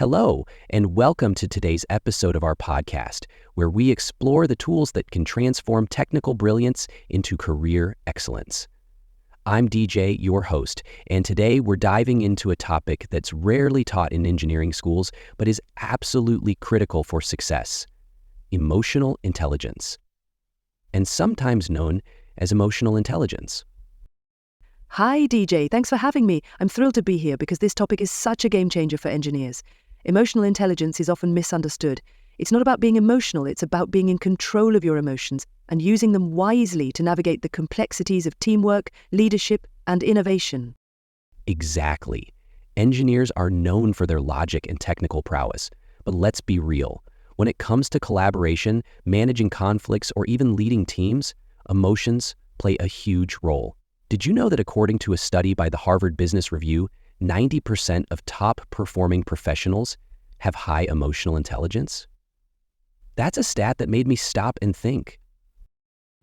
Hello, and welcome to today's episode of our podcast, where we explore the tools that can transform technical brilliance into career excellence. I'm DJ, your host, and today we're diving into a topic that's rarely taught in engineering schools, but is absolutely critical for success: emotional intelligence, and sometimes known as emotional intelligence. Hi, DJ. Thanks for having me. I'm thrilled to be here because this topic is such a game changer for engineers. Emotional intelligence is often misunderstood. It's not about being emotional, it's about being in control of your emotions and using them wisely to navigate the complexities of teamwork, leadership, and innovation. Exactly. Engineers are known for their logic and technical prowess, but let's be real. When it comes to collaboration, managing conflicts, or even leading teams, emotions play a huge role. Did you know that according to a study by the Harvard Business Review, 90% of top-performing professionals have high emotional intelligence? That's a stat that made me stop and think.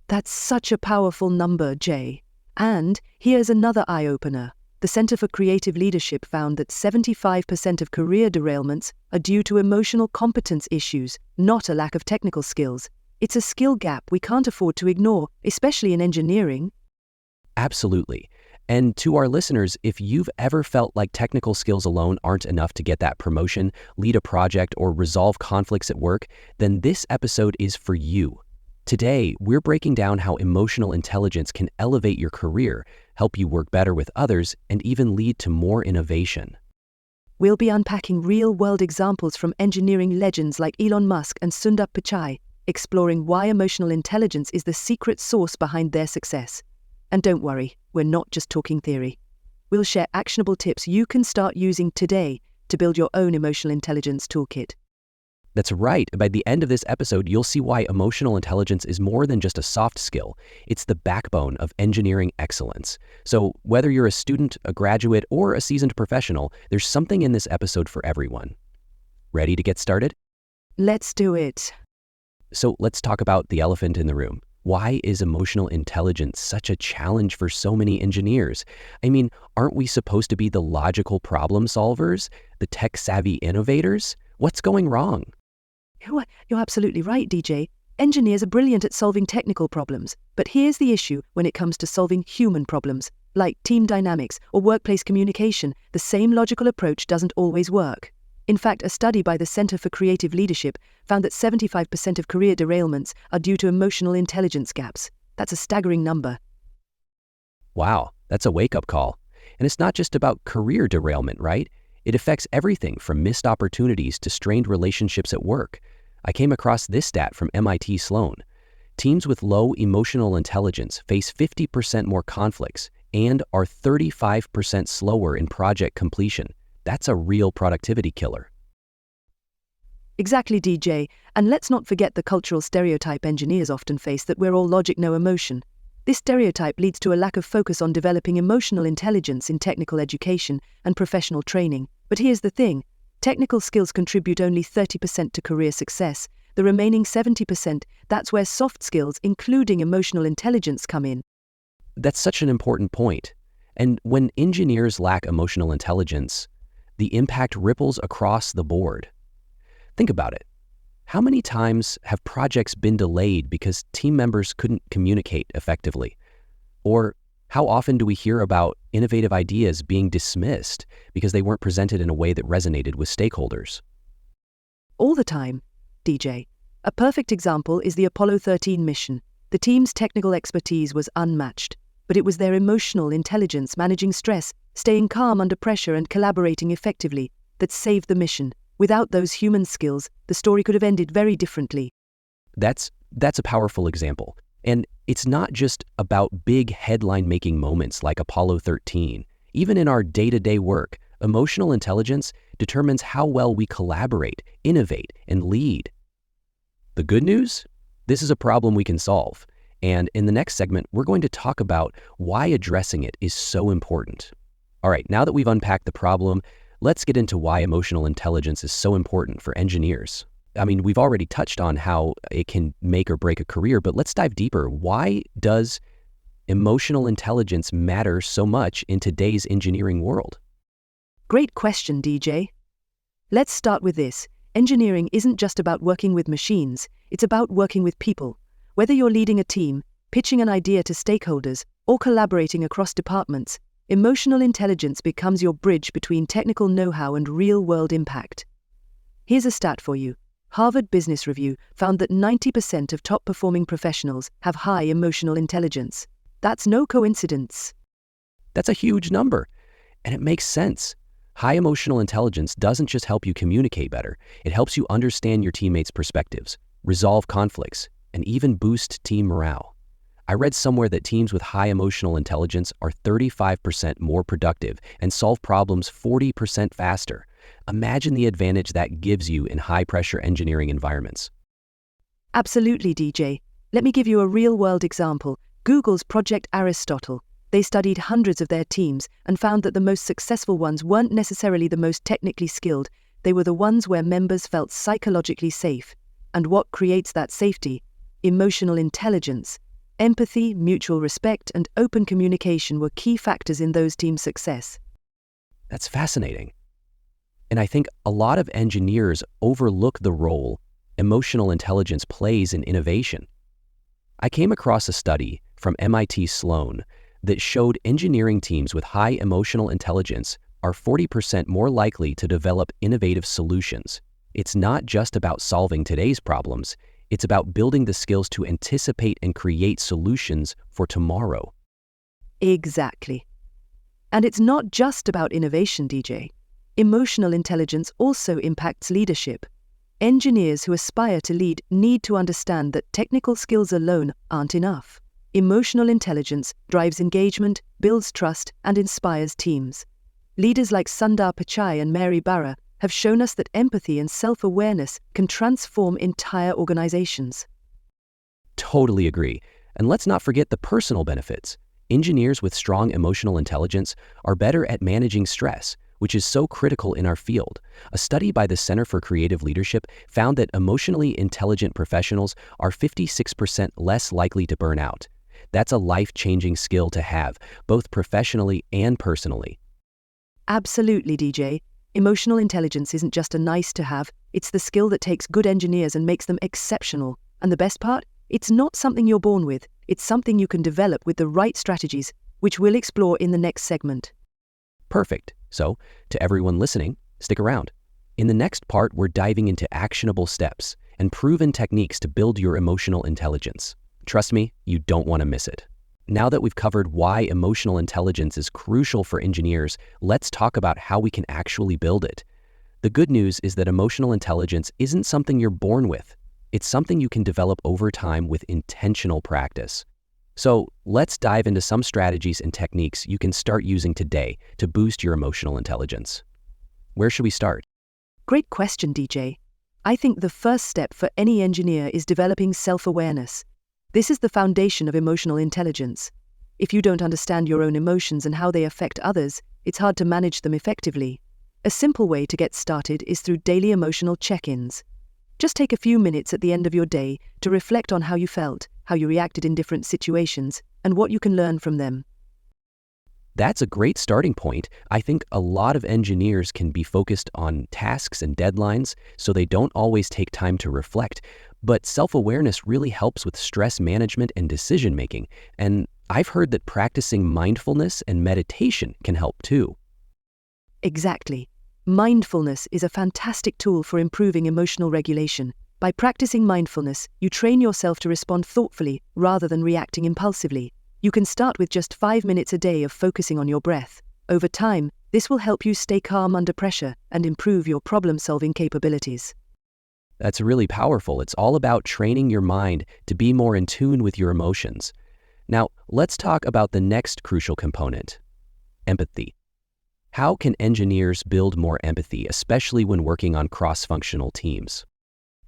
That's such a powerful number, Jay. And here's another eye-opener. The Center for Creative Leadership found that 75% of career derailments are due to emotional competence issues, not a lack of technical skills. It's a skill gap we can't afford to ignore, especially in engineering. Absolutely. And to our listeners, if you've ever felt like technical skills alone aren't enough to get that promotion, lead a project, or resolve conflicts at work, then this episode is for you. Today, we're breaking down how emotional intelligence can elevate your career, help you work better with others, and even lead to more innovation. We'll be unpacking real-world examples from engineering legends like Elon Musk and Sundar Pichai, exploring why emotional intelligence is the secret sauce behind their success. And don't worry, we're not just talking theory. We'll share actionable tips you can start using today to build your own emotional intelligence toolkit. That's right. By the end of this episode, you'll see why emotional intelligence is more than just a soft skill. It's the backbone of engineering excellence. So whether you're a student, a graduate, or a seasoned professional, there's something in this episode for everyone. Ready to get started? Let's do it. So let's talk about the elephant in the room. Why is emotional intelligence such a challenge for so many engineers? I mean, aren't we supposed to be the logical problem solvers, the tech-savvy innovators? What's going wrong? You're absolutely right, DJ. Engineers are brilliant at solving technical problems, but here's the issue when it comes to solving human problems, like team dynamics or workplace communication. The same logical approach doesn't always work. In fact, a study by the Center for Creative Leadership found that 75% of career derailments are due to emotional intelligence gaps. That's a staggering number. Wow, that's a wake-up call. And it's not just about career derailment, right? It affects everything from missed opportunities to strained relationships at work. I came across this stat from MIT Sloan. Teams with low emotional intelligence face 50% more conflicts and are 35% slower in project completion. That's a real productivity killer. Exactly, DJ. And let's not forget the cultural stereotype engineers often face that we're all logic, no emotion. This stereotype leads to a lack of focus on developing emotional intelligence in technical education and professional training. But here's the thing. Technical skills contribute only 30% to career success. The remaining 70%, that's where soft skills, including emotional intelligence, come in. That's such an important point. And when engineers lack emotional intelligence, the impact ripples across the board. Think about it. How many times have projects been delayed because team members couldn't communicate effectively? Or how often do we hear about innovative ideas being dismissed because they weren't presented in a way that resonated with stakeholders? All the time, DJ. A perfect example is the Apollo 13 mission. The team's technical expertise was unmatched, but it was their emotional intelligence, managing stress, staying calm under pressure, and collaborating effectively that saved the mission. Without those human skills, the story could have ended very differently. That's a powerful example. And it's not just about big headline-making moments like Apollo 13. Even in our day-to-day work, emotional intelligence determines how well we collaborate, innovate, and lead. The good news? This is a problem we can solve. And in the next segment, we're going to talk about why addressing it is so important. All right, now that we've unpacked the problem, let's get into why emotional intelligence is so important for engineers. I mean, we've already touched on how it can make or break a career, but let's dive deeper. Why does emotional intelligence matter so much in today's engineering world? Great question, DJ. Let's start with this. Engineering isn't just about working with machines, it's about working with people. Whether you're leading a team, pitching an idea to stakeholders, or collaborating across departments, emotional intelligence becomes your bridge between technical know-how and real-world impact. Here's a stat for you. Harvard Business Review found that 90% of top-performing professionals have high emotional intelligence. That's no coincidence. That's a huge number, and it makes sense. High emotional intelligence doesn't just help you communicate better, it helps you understand your teammates' perspectives, resolve conflicts, and even boost team morale. I read somewhere that teams with high emotional intelligence are 35% more productive and solve problems 40% faster. Imagine the advantage that gives you in high-pressure engineering environments. Absolutely, DJ. Let me give you a real-world example. Google's Project Aristotle. They studied hundreds of their teams and found that the most successful ones weren't necessarily the most technically skilled. They were the ones where members felt psychologically safe. And what creates that safety? Emotional intelligence. Empathy, mutual respect, and open communication were key factors in those teams' success. That's fascinating. And I think a lot of engineers overlook the role emotional intelligence plays in innovation. I came across a study from MIT Sloan that showed engineering teams with high emotional intelligence are 40% more likely to develop innovative solutions. It's not just about solving today's problems, it's about building the skills to anticipate and create solutions for tomorrow. Exactly. And it's not just about innovation, DJ. Emotional intelligence also impacts leadership. Engineers who aspire to lead need to understand that technical skills alone aren't enough. Emotional intelligence drives engagement, builds trust, and inspires teams. Leaders like Sundar Pichai and Mary Barra have shown us that empathy and self-awareness can transform entire organizations. Totally agree. And let's not forget the personal benefits. Engineers with strong emotional intelligence are better at managing stress, which is so critical in our field. A study by the Center for Creative Leadership found that emotionally intelligent professionals are 56% less likely to burn out. That's a life-changing skill to have, both professionally and personally. Absolutely, DJ. Emotional intelligence isn't just a nice to have, it's the skill that takes good engineers and makes them exceptional. And the best part? It's not something you're born with, it's something you can develop with the right strategies, which we'll explore in the next segment. Perfect. So, to everyone listening, stick around. In the next part, we're diving into actionable steps and proven techniques to build your emotional intelligence. Trust me, you don't want to miss it. Now that we've covered why emotional intelligence is crucial for engineers, let's talk about how we can actually build it. The good news is that emotional intelligence isn't something you're born with. It's something you can develop over time with intentional practice. So let's dive into some strategies and techniques you can start using today to boost your emotional intelligence. Where should we start? Great question, DJ. I think the first step for any engineer is developing self-awareness. This is the foundation of emotional intelligence. If you don't understand your own emotions and how they affect others, it's hard to manage them effectively. A simple way to get started is through daily emotional check-ins. Just take a few minutes at the end of your day to reflect on how you felt, how you reacted in different situations, and what you can learn from them. That's a great starting point. I think a lot of engineers can be focused on tasks and deadlines, so they don't always take time to reflect. But self-awareness really helps with stress management and decision-making. And I've heard that practicing mindfulness and meditation can help too. Exactly. Mindfulness is a fantastic tool for improving emotional regulation. By practicing mindfulness, you train yourself to respond thoughtfully rather than reacting impulsively. You can start with just 5 minutes a day of focusing on your breath. Over time, this will help you stay calm under pressure and improve your problem-solving capabilities. That's really powerful. It's all about training your mind to be more in tune with your emotions. Now, let's talk about the next crucial component, empathy. How can engineers build more empathy, especially when working on cross-functional teams?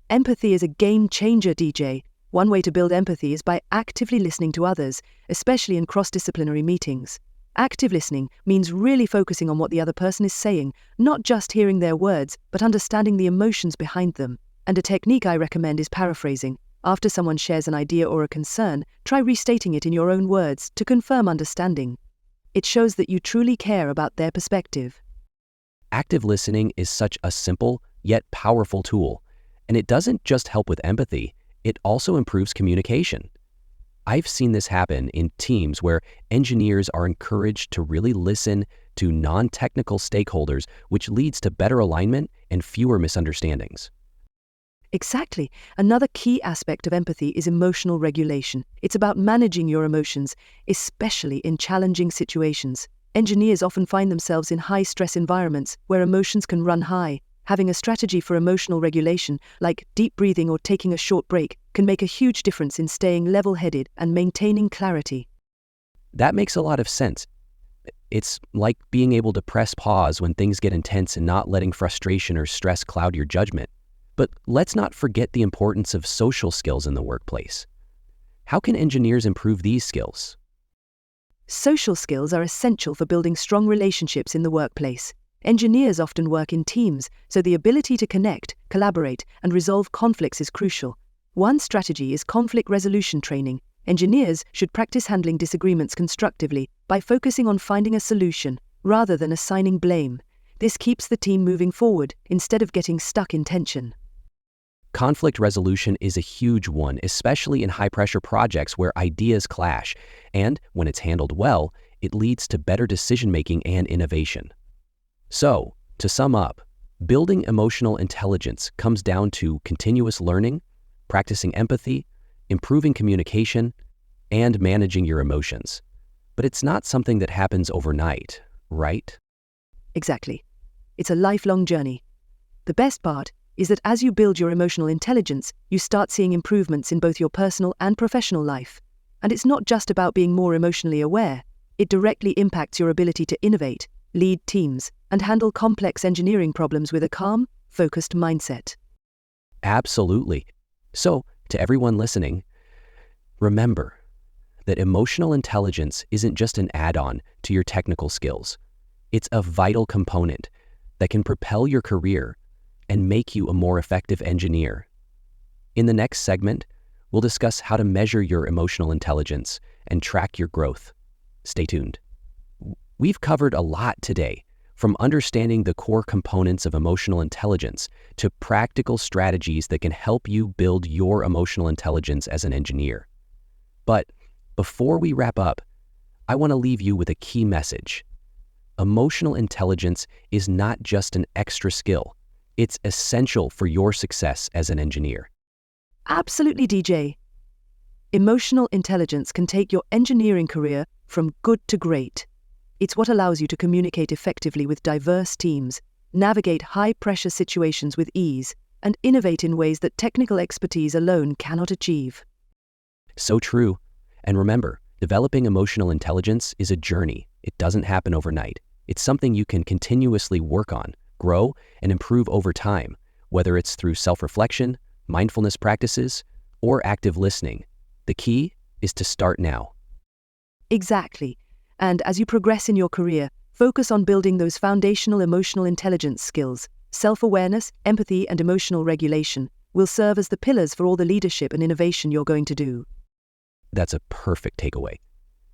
Empathy is a game changer, DJ. One way to build empathy is by actively listening to others, especially in cross-disciplinary meetings. Active listening means really focusing on what the other person is saying, not just hearing their words, but understanding the emotions behind them. And a technique I recommend is paraphrasing. After someone shares an idea or a concern, try restating it in your own words to confirm understanding. It shows that you truly care about their perspective. Active listening is such a simple yet powerful tool, and it doesn't just help with empathy, it also improves communication. I've seen this happen in teams where engineers are encouraged to really listen to non-technical stakeholders, which leads to better alignment and fewer misunderstandings. Exactly. Another key aspect of empathy is emotional regulation. It's about managing your emotions, especially in challenging situations. Engineers often find themselves in high-stress environments where emotions can run high. Having a strategy for emotional regulation, like deep breathing or taking a short break, can make a huge difference in staying level-headed and maintaining clarity. That makes a lot of sense. It's like being able to press pause when things get intense and not letting frustration or stress cloud your judgment. But let's not forget the importance of social skills in the workplace. How can engineers improve these skills? Social skills are essential for building strong relationships in the workplace. Engineers often work in teams, so the ability to connect, collaborate, and resolve conflicts is crucial. One strategy is conflict resolution training. Engineers should practice handling disagreements constructively by focusing on finding a solution rather than assigning blame. This keeps the team moving forward instead of getting stuck in tension. Conflict resolution is a huge one, especially in high-pressure projects where ideas clash, and when it's handled well, it leads to better decision-making and innovation. So, to sum up, building emotional intelligence comes down to continuous learning, practicing empathy, improving communication, and managing your emotions. But it's not something that happens overnight, right? Exactly. It's a lifelong journey. The best part is that as you build your emotional intelligence, you start seeing improvements in both your personal and professional life. And it's not just about being more emotionally aware. It directly impacts your ability to innovate, lead teams, and handle complex engineering problems with a calm, focused mindset. Absolutely. So, to everyone listening, remember that emotional intelligence isn't just an add-on to your technical skills. It's a vital component that can propel your career and make you a more effective engineer. In the next segment, we'll discuss how to measure your emotional intelligence and track your growth. Stay tuned. We've covered a lot today, from understanding the core components of emotional intelligence to practical strategies that can help you build your emotional intelligence as an engineer. But before we wrap up, I want to leave you with a key message. Emotional intelligence is not just an extra skill. It's essential for your success as an engineer. Absolutely, DJ. Emotional intelligence can take your engineering career from good to great. It's what allows you to communicate effectively with diverse teams, navigate high-pressure situations with ease, and innovate in ways that technical expertise alone cannot achieve. So true. And remember, developing emotional intelligence is a journey. It doesn't happen overnight. It's something you can continuously work on, grow, and improve over time, whether it's through self-reflection, mindfulness practices, or active listening. The key is to start now. Exactly. And as you progress in your career, focus on building those foundational emotional intelligence skills. Self-awareness, empathy, and emotional regulation will serve as the pillars for all the leadership and innovation you're going to do. That's a perfect takeaway.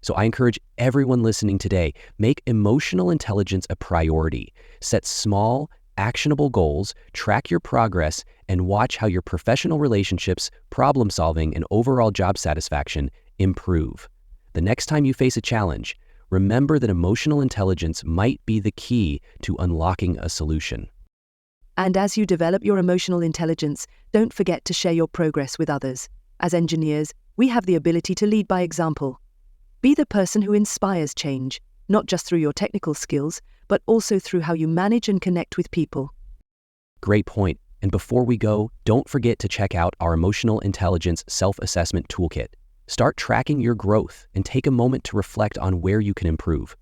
So I encourage everyone listening today, make emotional intelligence a priority. Set small, actionable goals, track your progress, and watch how your professional relationships, problem solving, and overall job satisfaction improve. The next time you face a challenge, remember that emotional intelligence might be the key to unlocking a solution. And as you develop your emotional intelligence, don't forget to share your progress with others. As engineers, we have the ability to lead by example. Be the person who inspires change, not just through your technical skills, but also through how you manage and connect with people. Great point. And before we go, don't forget to check out our Emotional Intelligence Self-Assessment Toolkit. Start tracking your growth and take a moment to reflect on where you can improve.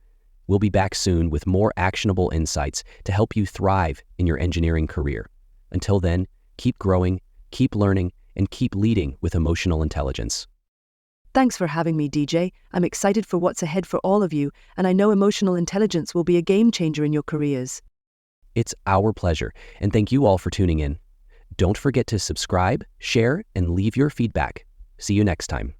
We'll be back soon with more actionable insights to help you thrive in your engineering career. Until then, keep growing, keep learning, and keep leading with emotional intelligence. Thanks for having me, DJ. I'm excited for what's ahead for all of you, and I know emotional intelligence will be a game changer in your careers. It's our pleasure, and thank you all for tuning in. Don't forget to subscribe, share, and leave your feedback. See you next time.